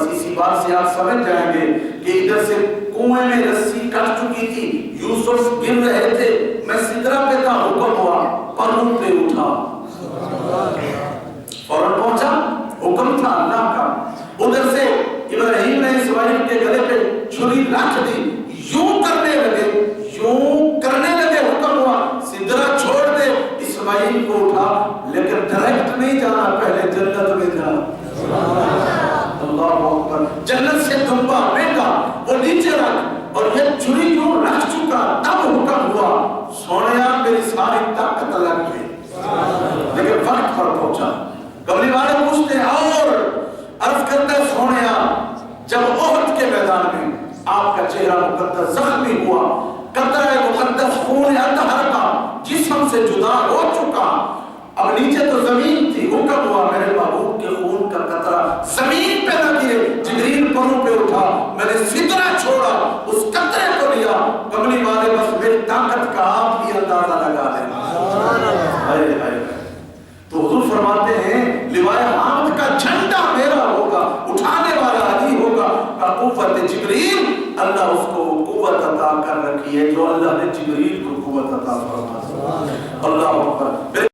بس اسی بات سے آپ سمجھ جائیں گے کہ ادھر سے کنویں میں رسی کٹ چکی تھی، یوسف گر رہے تھے، میں سدرہ پہ تھا، حکم ہوا، پروں پہ اٹھا، فوراً پہنچا، حکم تھا اللہ کا۔ ادھر سے ابراہیم نے اسماعیل کے گلے پہ چھری رکھ دی، یوں کرنے لگے، حکم ہوا سدرہ چھوڑ دے، اسماعیل کو اٹھا، لیکن ڈائریکٹ نہیں جانا، پہلے جنت میں جا۔ اللہ اکبر، جنت سے دمبا مہنگا وہ نیچے رکھ، اور یہ چھری کیوں رکھ چکا، تب حکم ہوا سونیا میری ساری طاقت لگ گئی، لیکن وقت پر پہنچا۔ کملی والے پوچھتے ہیں اور عرض کرتا ہے سونیا جب احد کے میدان میں آپ کا چہرہ مقدس زخمی ہوا، قطرہ مقدس خون اطہر کا جسم سے جدا ہو چکا، اب نیچے تو زمین تھی، حکم ہوا میرے محبوب کے خون کا قطرہ زمین پہ نہ گرے، جبریل پروں پہ اٹھا، میں نے سدرہ چھوڑا، اس قطرے کو لیا، کملی والے بس میری طاقت کا آپ بھی اندازہ لگا لیں۔ تو حضور فرماتے ہیں لوائے حامد کا جھنڈا میرا ہوگا، اٹھانے والا علی ہوگا، کا قوت جبریل، اللہ اس کو قوت عطا کر رکھی ہے جو اللہ نے جبریل کو قوت عطا فرمائی۔ اللہ اکبر۔